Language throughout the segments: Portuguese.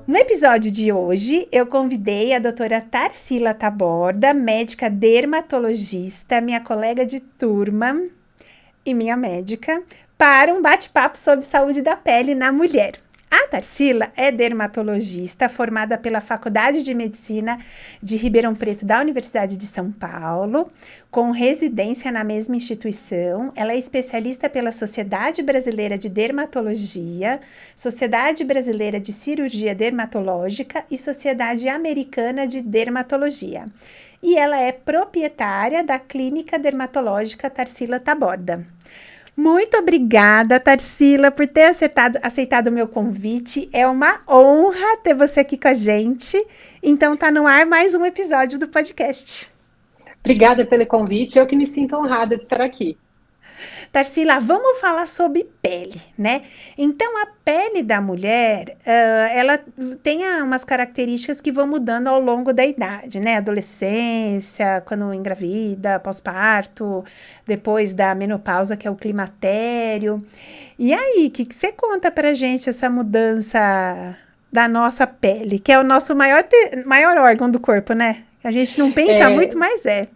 No episódio de hoje, eu convidei a doutora Tarsila Taborda, médica dermatologista, minha colega de turma e minha médica, para um bate-papo sobre saúde da pele na mulher. A Tarsila é dermatologista formada pela Faculdade de Medicina de Ribeirão Preto da Universidade de São Paulo, com residência na mesma instituição. Ela é especialista pela Sociedade Brasileira de Dermatologia, Sociedade Brasileira de Cirurgia Dermatológica e Sociedade Americana de Dermatologia. E ela é proprietária da Clínica Dermatológica Tarsila Taborda. Muito obrigada, Tarsila, por ter aceitado o meu convite. É uma honra ter você aqui com a gente. Então, tá no ar mais um episódio do podcast. Obrigada pelo convite, eu que me sinto honrada de estar aqui. Tarsila, vamos falar sobre pele, né? Então, a pele da mulher, ela tem umas características que vão mudando ao longo da idade, né? Adolescência, quando engravida, pós-parto, depois da menopausa, que é o climatério. E aí, o que você conta pra gente essa mudança da nossa pele, que é o nosso maior órgão do corpo, né? A gente não pensa muito, mas é.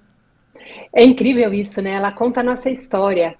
É incrível isso, né? Ela conta a nossa história.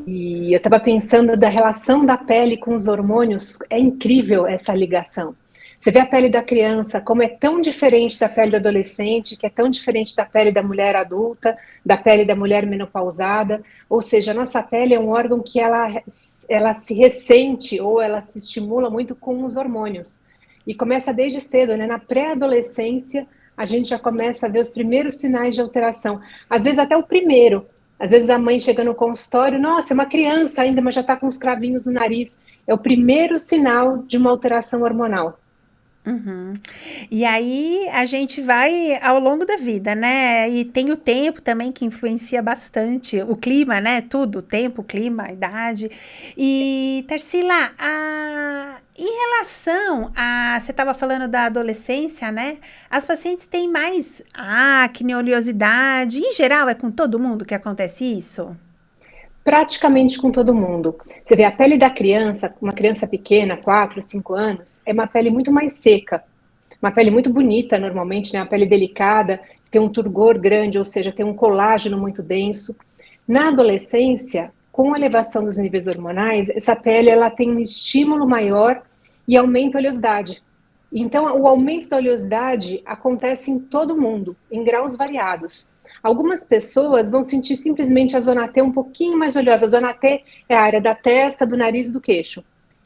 E eu estava pensando da relação da pele com os hormônios, é incrível essa ligação. Você vê a pele da criança, como é tão diferente da pele do adolescente, que é tão diferente da pele da mulher adulta, da pele da mulher menopausada. Ou seja, a nossa pele é um órgão que ela se ressente ou ela se estimula muito com os hormônios. E começa desde cedo, né? Na pré-adolescência, a gente já começa a ver os primeiros sinais de alteração. Às vezes até o primeiro. Às vezes a mãe chega no consultório, nossa, é uma criança ainda, mas já está com os cravinhos no nariz. É o primeiro sinal de uma alteração hormonal. Uhum. E aí a gente vai ao longo da vida, né? E tem o tempo também que influencia bastante, o clima, né? Tudo, o tempo, o clima, a idade. E Tarsila, em relação a, você estava falando da adolescência, né? As pacientes têm mais acne, oleosidade. Em geral, é com todo mundo que acontece isso? Praticamente com todo mundo. Você vê a pele da criança, uma criança pequena, 4, 5 anos, é uma pele muito mais seca. Uma pele muito bonita, normalmente, né? Uma pele delicada, tem um turgor grande, ou seja, tem um colágeno muito denso. Na adolescência, com a elevação dos níveis hormonais, essa pele ela tem um estímulo maior e aumenta a oleosidade. Então, o aumento da oleosidade acontece em todo mundo, em graus variados. Algumas pessoas vão sentir simplesmente a zona T um pouquinho mais oleosa. A zona T é a área da testa, do nariz e do queixo.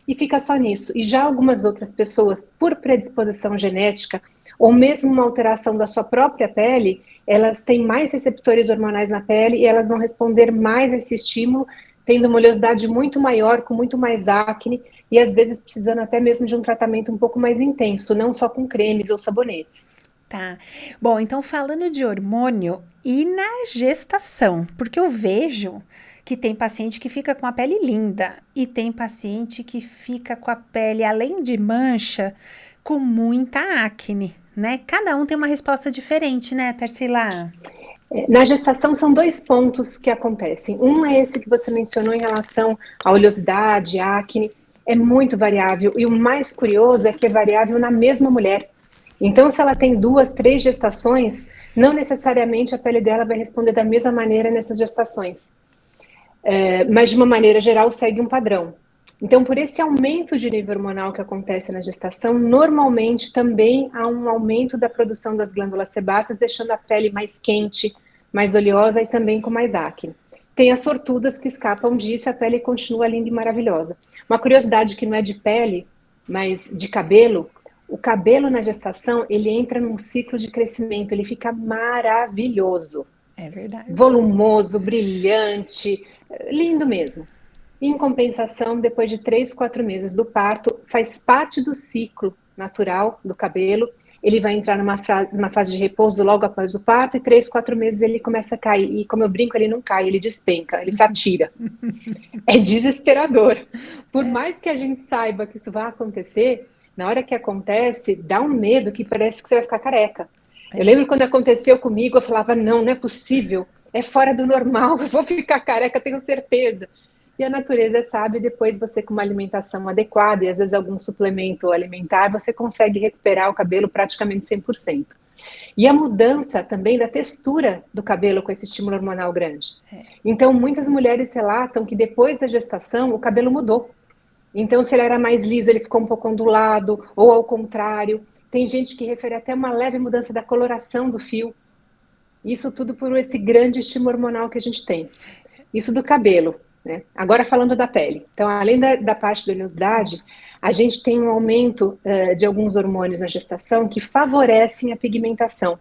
E fica só nisso. E já algumas outras pessoas, por predisposição genética, ou mesmo uma alteração da sua própria pele, elas têm mais receptores hormonais na pele e elas vão responder mais a esse estímulo, tendo uma oleosidade muito maior, com muito mais acne, e às vezes precisando até mesmo de um tratamento um pouco mais intenso, não só com cremes ou sabonetes. Tá. Bom, então falando de hormônio e na gestação, porque eu vejo que tem paciente que fica com a pele linda e tem paciente que fica com a pele, além de mancha, com muita acne, né? Cada um tem uma resposta diferente, né, Tarsila? Na gestação são dois pontos que acontecem. Um é esse que você mencionou em relação à oleosidade, à acne, é muito variável. E o mais curioso é que é variável na mesma mulher. Então, se ela tem 2, 3 gestações, não necessariamente a pele dela vai responder da mesma maneira nessas gestações. Mas de uma maneira geral segue um padrão. Então, por esse aumento de nível hormonal que acontece na gestação, normalmente também há um aumento da produção das glândulas sebáceas, deixando a pele mais quente, mais oleosa e também com mais acne. Tem as sortudas que escapam disso e a pele continua linda e maravilhosa. Uma curiosidade que não é de pele, mas de cabelo, o cabelo na gestação, ele entra num ciclo de crescimento, ele fica maravilhoso, É verdade. volumoso, brilhante, lindo mesmo. Em compensação, depois de 3, 4 meses do parto, faz parte do ciclo natural do cabelo. Ele vai entrar numa fase de repouso logo após o parto, e 3, 4 meses ele começa a cair. E como eu brinco, ele não cai, ele despenca, ele se atira. É desesperador. Por mais que a gente saiba que isso vai acontecer, na hora que acontece, dá um medo que parece que você vai ficar careca. Eu É. lembro quando aconteceu comigo, eu falava, não, não é possível, é fora do normal, eu vou ficar careca, tenho certeza. e a natureza é sábia, e depois você com uma alimentação adequada e às vezes algum suplemento alimentar, você consegue recuperar o cabelo praticamente 100%. E a mudança também da textura do cabelo com esse estímulo hormonal grande. Então, muitas mulheres relatam que depois da gestação o cabelo mudou. Então, se ele era mais liso, ele ficou um pouco ondulado, ou ao contrário. Tem gente que refere até uma leve mudança da coloração do fio. Isso tudo por esse grande estímulo hormonal que a gente tem. Isso do cabelo, né? Agora falando da pele. Então, além da parte da oleosidade, a gente tem um aumento de alguns hormônios na gestação que favorecem a pigmentação.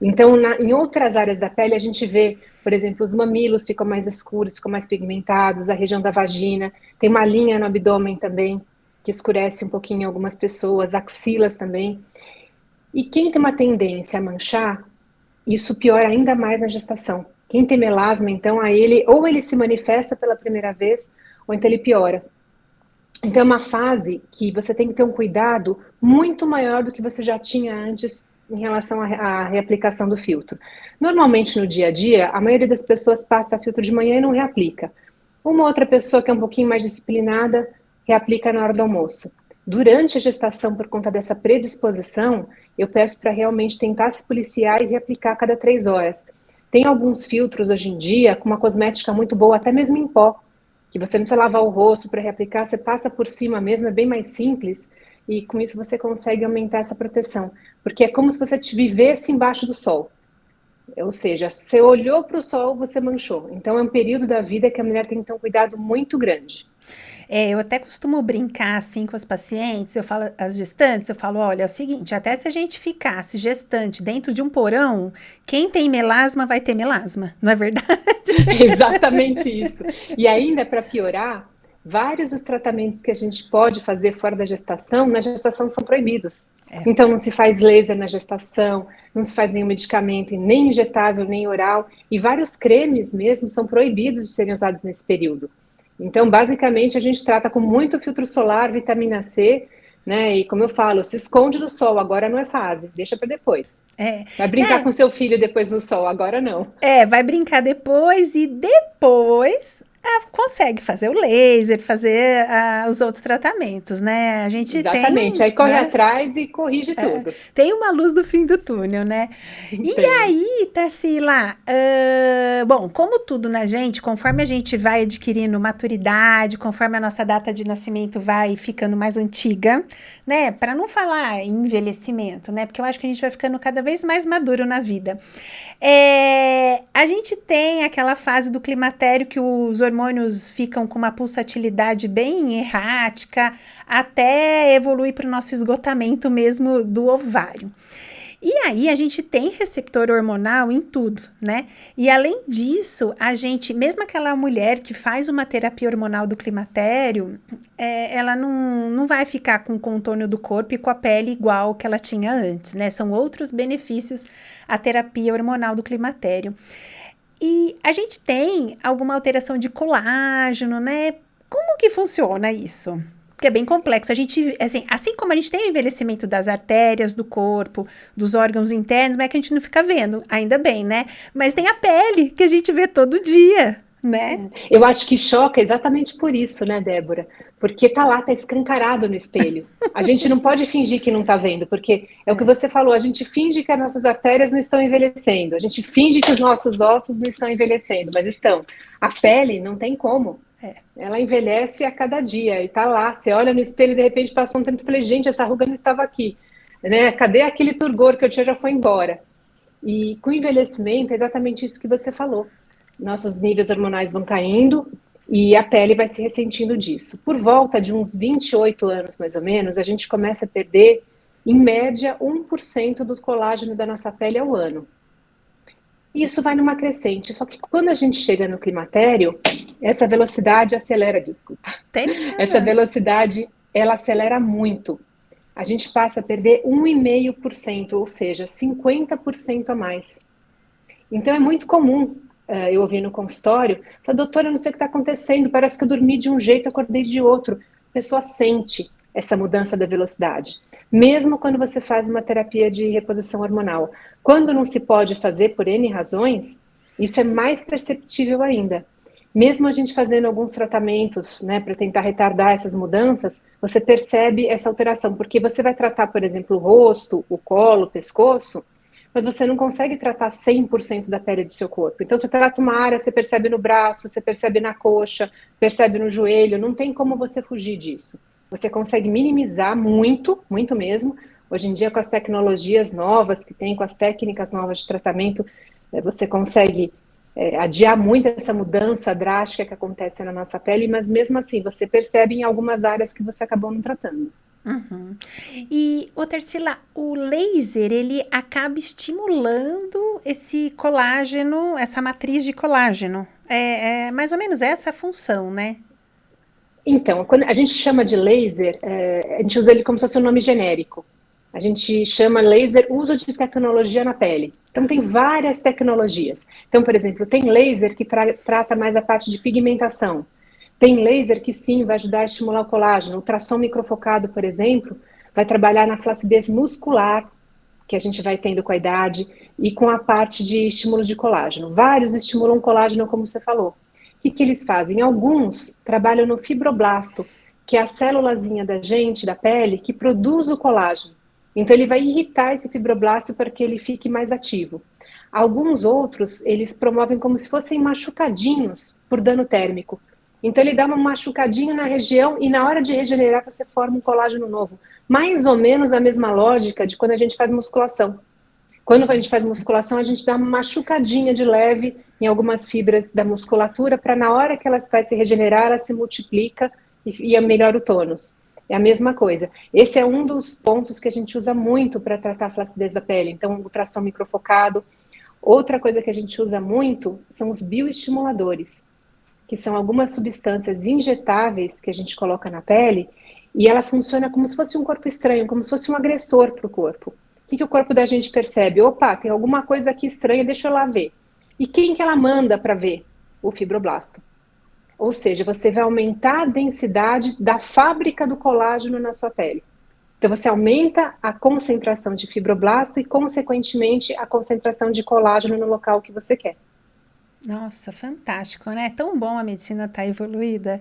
Então, em outras áreas da pele, a gente vê, por exemplo, os mamilos ficam mais escuros, ficam mais pigmentados, a região da vagina, tem uma linha no abdômen também, que escurece um pouquinho em algumas pessoas, axilas também. E quem tem uma tendência a manchar, isso piora ainda mais na gestação. Quem tem melasma, então, ou ele se manifesta pela primeira vez, ou então ele piora. Então, é uma fase que você tem que ter um cuidado muito maior do que você já tinha antes em relação à reaplicação do filtro. Normalmente, no dia a dia, a maioria das pessoas passa filtro de manhã e não reaplica. Uma outra pessoa que é um pouquinho mais disciplinada, reaplica na hora do almoço. Durante a gestação, por conta dessa predisposição, eu peço para realmente tentar se policiar e reaplicar a cada 3 horas. Tem alguns filtros hoje em dia com uma cosmética muito boa, até mesmo em pó, que você não precisa lavar o rosto para reaplicar, você passa por cima mesmo, é bem mais simples, e com isso você consegue aumentar essa proteção. Porque é como se você vivesse embaixo do sol. Ou seja, você olhou para o sol, você manchou. Então é um período da vida que a mulher tem que ter um cuidado muito grande. Eu até costumo brincar assim com as pacientes, eu falo, as gestantes, eu falo, olha, é o seguinte, até se a gente ficasse gestante dentro de um porão, quem tem melasma vai ter melasma, não é verdade? Exatamente isso. E ainda para piorar, vários dos tratamentos que a gente pode fazer fora da gestação, na gestação são proibidos. Então não se faz laser na gestação, não se faz nenhum medicamento, nem injetável, nem oral, e vários cremes mesmo são proibidos de serem usados nesse período. Então, basicamente, a gente trata com muito filtro solar, vitamina C, né? E como eu falo, se esconde do sol, agora não é fase, deixa para depois. É, Vai brincar com seu filho depois no sol, agora não. vai brincar depois e depois consegue fazer o laser, fazer os outros tratamentos, né? A gente Exatamente, aí corre né? atrás e corrige tudo. Tem uma luz do fim do túnel, né? E Tem. aí, Tarsila, bom, como tudo na gente, conforme a gente vai adquirindo maturidade, conforme a nossa data de nascimento vai ficando mais antiga, né? Para não falar em envelhecimento, né? Porque eu acho que a gente vai ficando cada vez mais maduro na vida. A gente tem aquela fase do climatério que os hormônios ficam com uma pulsatilidade bem errática, até evoluir para o nosso esgotamento mesmo do ovário. E aí a gente tem receptor hormonal em tudo, né? E além disso, a gente, mesmo aquela mulher que faz uma terapia hormonal do climatério, ela não vai ficar com o contorno do corpo e com a pele igual que ela tinha antes, né? São outros benefícios a terapia hormonal do climatério. E a gente tem alguma alteração de colágeno, né? Como que funciona isso? Porque é bem complexo. A gente, assim como a gente tem o envelhecimento das artérias do corpo, dos órgãos internos, mas é que a gente não fica vendo, ainda bem, né? Mas tem a pele, que a gente vê todo dia, né? Eu acho que choca exatamente por isso, né, Débora? Porque tá lá, tá escancarado no espelho. A gente não pode fingir que não tá vendo, porque é o que você falou, a gente finge que as nossas artérias não estão envelhecendo, a gente finge que os nossos ossos não estão envelhecendo, mas estão. A pele não tem como. Ela envelhece a cada dia e tá lá. Você olha no espelho e de repente passou um tempo e falei, gente, essa ruga não estava aqui. Né? Cadê aquele turgor que eu tinha já foi embora? E com o envelhecimento é exatamente isso que você falou. Nossos níveis hormonais vão caindo e a pele vai se ressentindo disso. Por volta de uns 28 anos, mais ou menos, a gente começa a perder, em média, 1% do colágeno da nossa pele ao ano. Isso vai numa crescente, só que quando a gente chega no climatério, essa velocidade acelera, desculpa. Essa velocidade, ela acelera muito. A gente passa a perder 1,5%, ou seja, 50% a mais. Então é muito comum eu ouvir no consultório, falar, doutora, eu não sei o que está acontecendo, parece que eu dormi de um jeito, acordei de outro. A pessoa sente essa mudança da velocidade. Mesmo quando você faz uma terapia de reposição hormonal. Quando não se pode fazer por N razões, isso é mais perceptível ainda. Mesmo a gente fazendo alguns tratamentos, né, para tentar retardar essas mudanças, você percebe essa alteração, porque você vai tratar, por exemplo, o rosto, o colo, o pescoço, mas você não consegue tratar 100% da pele do seu corpo. Então, você trata uma área, você percebe no braço, você percebe na coxa, percebe no joelho, não tem como você fugir disso. Você consegue minimizar muito, muito mesmo. Hoje em dia, com as tecnologias novas que tem, com as técnicas novas de tratamento, você consegue adiar muito essa mudança drástica que acontece na nossa pele, mas mesmo assim, você percebe em algumas áreas que você acabou não tratando. Uhum. E, ô Tarsila, o laser, ele acaba estimulando esse colágeno, essa matriz de colágeno. É mais ou menos essa a função, né? Então, quando a gente chama de laser, a gente usa ele como se fosse um nome genérico. A gente chama laser uso de tecnologia na pele. Então, tem várias tecnologias. Então, por exemplo, tem laser que trata mais a parte de pigmentação. Tem laser que sim vai ajudar a estimular o colágeno. O ultrassom microfocado, por exemplo, vai trabalhar na flacidez muscular que a gente vai tendo com a idade e com a parte de estímulo de colágeno. Vários estimulam colágeno, como você falou. Que eles fazem? Alguns trabalham no fibroblasto, que é a célulazinha da gente, da pele, que produz o colágeno. Então, ele vai irritar esse fibroblasto para que ele fique mais ativo. Alguns outros, eles promovem como se fossem machucadinhos por dano térmico. Então, ele dá uma machucadinha na região e na hora de regenerar, você forma um colágeno novo. Mais ou menos a mesma lógica de quando a gente faz musculação. Quando a gente faz musculação, a gente dá uma machucadinha de leve em algumas fibras da musculatura para na hora que ela vai se regenerar, ela se multiplica e melhora o tônus. É a mesma coisa. Esse é um dos pontos que a gente usa muito para tratar a flacidez da pele. Então, ultrassom microfocado. Outra coisa que a gente usa muito são os bioestimuladores, que são algumas substâncias injetáveis que a gente coloca na pele e ela funciona como se fosse um corpo estranho, como se fosse um agressor para o corpo. O que o corpo da gente percebe? Opa, tem alguma coisa aqui estranha, deixa eu lá ver. E quem que ela manda para ver? O fibroblasto. Ou seja, você vai aumentar a densidade da fábrica do colágeno na sua pele. Então, você aumenta a concentração de fibroblasto e, consequentemente, a concentração de colágeno no local que você quer. Nossa, fantástico, né? Tão bom a medicina tá evoluída.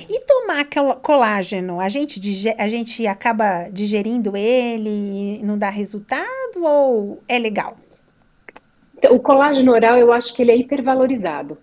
E tomar colágeno, a gente acaba digerindo ele e não dá resultado ou é legal? Então, o colágeno oral, eu acho que ele é hipervalorizado.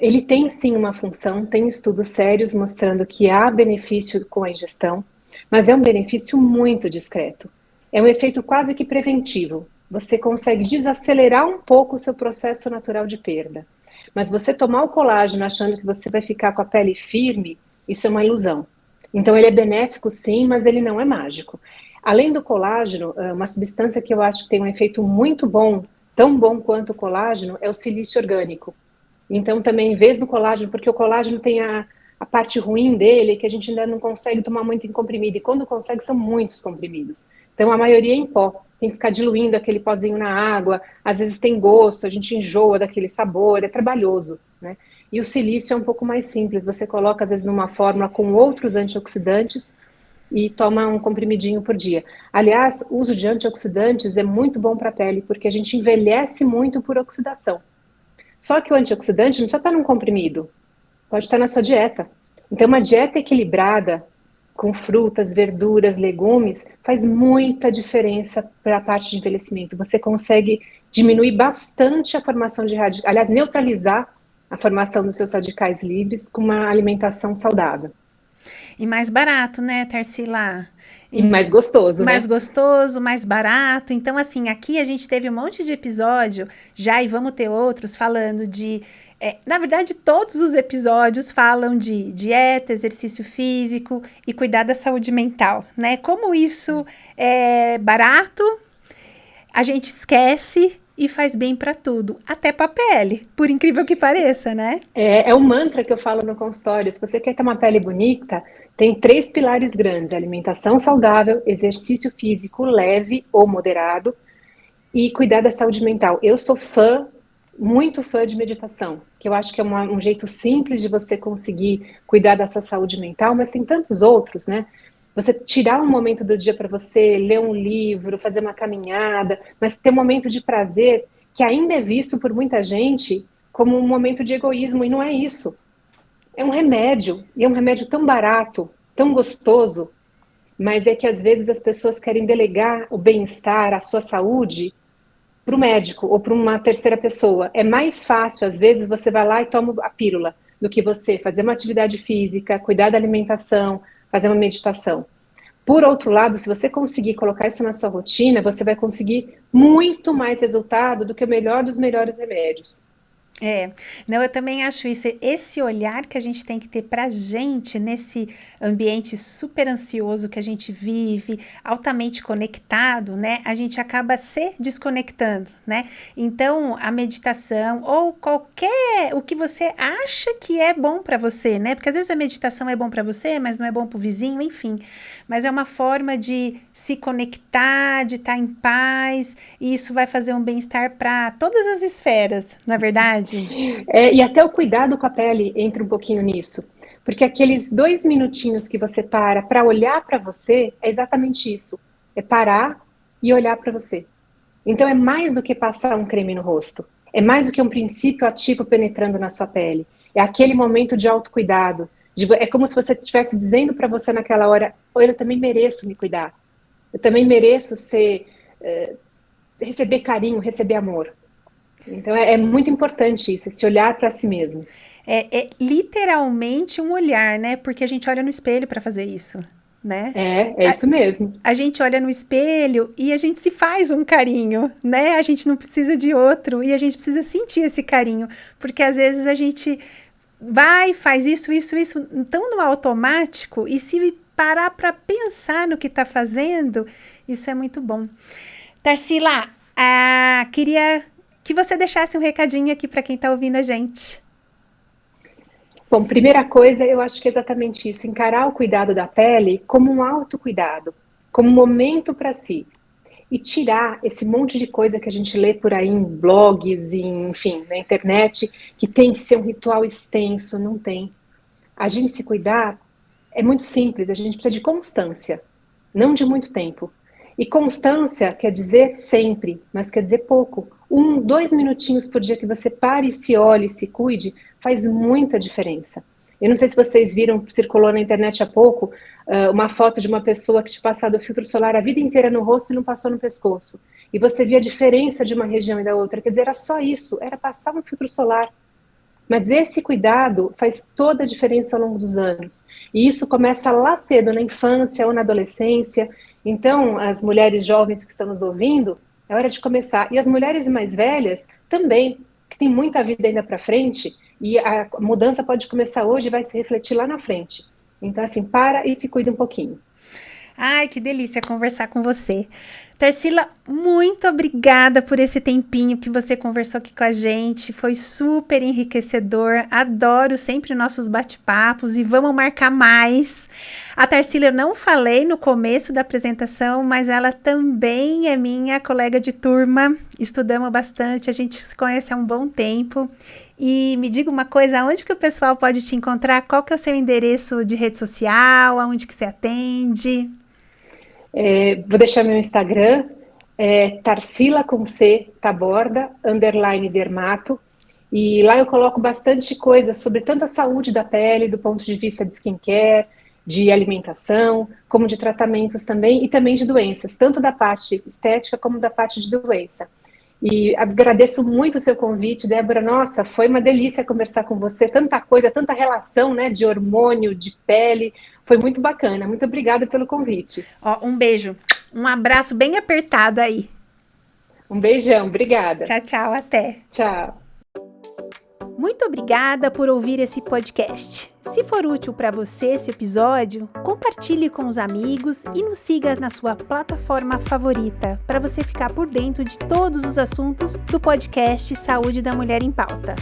Ele tem sim uma função, tem estudos sérios mostrando que há benefício com a ingestão, mas é um benefício muito discreto. É um efeito quase que preventivo. Você consegue desacelerar um pouco o seu processo natural de perda. Mas você tomar o colágeno achando que você vai ficar com a pele firme, isso é uma ilusão. Então ele é benéfico sim, mas ele não é mágico. Além do colágeno, uma substância que eu acho que tem um efeito muito bom, tão bom quanto o colágeno, é o silício orgânico. Então, também, em vez do colágeno, porque o colágeno tem a parte ruim dele, que a gente ainda não consegue tomar muito em comprimido, e quando consegue, são muitos comprimidos. Então, a maioria é em pó, tem que ficar diluindo aquele pozinho na água, às vezes tem gosto, a gente enjoa daquele sabor, é trabalhoso, né? E o silício é um pouco mais simples, você coloca, às vezes, numa fórmula com outros antioxidantes e toma um comprimidinho por dia. Aliás, o uso de antioxidantes é muito bom para a pele, porque a gente envelhece muito por oxidação. Só que o antioxidante não precisa estar num comprimido, pode estar na sua dieta. Então, uma dieta equilibrada, com frutas, verduras, legumes, faz muita diferença para a parte de envelhecimento. Você consegue diminuir bastante a formação de radicais, aliás, neutralizar a formação dos seus radicais livres com uma alimentação saudável. E mais barato, né, Tarsila? E mais gostoso, Mais né? gostoso, mais barato. Então, assim, aqui a gente teve um monte de episódio já e vamos ter outros falando de. Na verdade, todos os episódios falam de dieta, exercício físico e cuidar da saúde mental, né? Como isso é barato, a gente esquece e faz bem para tudo, até para pele, por incrível que pareça, né? É um mantra que eu falo no consultório. Se você quer ter uma pele bonita, tem 3 pilares grandes: alimentação saudável, exercício físico leve ou moderado e cuidar da saúde mental. Eu sou fã, muito fã de meditação, que eu acho que é um jeito simples de você conseguir cuidar da sua saúde mental, mas tem tantos outros, né? Você tirar um momento do dia para você ler um livro, fazer uma caminhada, mas ter um momento de prazer que ainda é visto por muita gente como um momento de egoísmo, e não é isso. É um remédio, e é um remédio tão barato, tão gostoso, mas é que às vezes as pessoas querem delegar o bem-estar, a sua saúde, para o médico ou para uma terceira pessoa. É mais fácil, às vezes, você vai lá e toma a pílula, do que você fazer uma atividade física, cuidar da alimentação, fazer uma meditação. Por outro lado, se você conseguir colocar isso na sua rotina, você vai conseguir muito mais resultado do que o melhor dos melhores remédios. Não, eu também acho isso, esse olhar que a gente tem que ter pra gente nesse ambiente super ansioso que a gente vive, altamente conectado, né? A gente acaba se desconectando, né? Então, a meditação ou o que você acha que é bom pra você, né? Porque às vezes a meditação é bom pra você, mas não é bom pro vizinho, enfim. Mas é uma forma de se conectar, de estar em paz, e isso vai fazer um bem-estar para todas as esferas, não é verdade? E até o cuidado com a pele entra um pouquinho nisso. Porque aqueles 2 minutinhos que você para olhar para você, é exatamente isso. É parar e olhar para você. Então é mais do que passar um creme no rosto. É mais do que um princípio ativo penetrando na sua pele. É aquele momento de autocuidado. É como se você estivesse dizendo para você naquela hora: eu também mereço me cuidar. Eu também mereço receber carinho, receber amor. Então é muito importante isso, esse olhar para si mesmo. É literalmente um olhar, né? Porque a gente olha no espelho para fazer isso, né? É isso mesmo. A gente olha no espelho e a gente se faz um carinho, né? A gente não precisa de outro e a gente precisa sentir esse carinho, porque às vezes a gente faz isso, tão no automático, e se parar para pensar no que está fazendo, isso é muito bom. Tarsila, queria que você deixasse um recadinho aqui para quem está ouvindo a gente. Bom, primeira coisa, eu acho que é exatamente isso, encarar o cuidado da pele como um autocuidado, como um momento para si. E tirar esse monte de coisa que a gente lê por aí em blogs, enfim, na internet, que tem que ser um ritual extenso, não tem. A gente se cuidar é muito simples, a gente precisa de constância, não de muito tempo. E constância quer dizer sempre, mas quer dizer pouco. 2 minutinhos por dia que você pare, se olhe, se cuide, faz muita diferença. Eu não sei se vocês viram, circulou na internet há pouco, uma foto de uma pessoa que tinha passado o filtro solar a vida inteira no rosto e não passou no pescoço. E você via a diferença de uma região e da outra. Quer dizer, era só isso, era passar um filtro solar. Mas esse cuidado faz toda a diferença ao longo dos anos. E isso começa lá cedo, na infância ou na adolescência. Então, as mulheres jovens que estão nos ouvindo, é hora de começar. E as mulheres mais velhas também, que tem muita vida ainda para frente, e a mudança pode começar hoje e vai se refletir lá na frente. Então, assim, para e se cuida um pouquinho. Ai, que delícia conversar com você. Tarsila, muito obrigada por esse tempinho que você conversou aqui com a gente. Foi super enriquecedor. Adoro sempre nossos bate-papos e vamos marcar mais. A Tarsila eu não falei no começo da apresentação, mas ela também é minha colega de turma. Estudamos bastante, a gente se conhece há um bom tempo. E me diga uma coisa, onde que o pessoal pode te encontrar? Qual que é o seu endereço de rede social? Aonde que você atende? Vou deixar meu Instagram, Tarsila com C, Taborda, _dermato, e lá eu coloco bastante coisa sobre tanto a saúde da pele, do ponto de vista de skincare, de alimentação, como de tratamentos também, e também de doenças, tanto da parte estética como da parte de doença. E agradeço muito o seu convite, Débora. Nossa, foi uma delícia conversar com você, tanta coisa, tanta relação, né, de hormônio, de pele. Foi muito bacana. Muito obrigada pelo convite. Um beijo. Um abraço bem apertado aí. Um beijão. Obrigada. Tchau, tchau. Até. Tchau. Muito obrigada por ouvir esse podcast. Se for útil para você esse episódio, compartilhe com os amigos e nos siga na sua plataforma favorita para você ficar por dentro de todos os assuntos do podcast Saúde da Mulher em Pauta.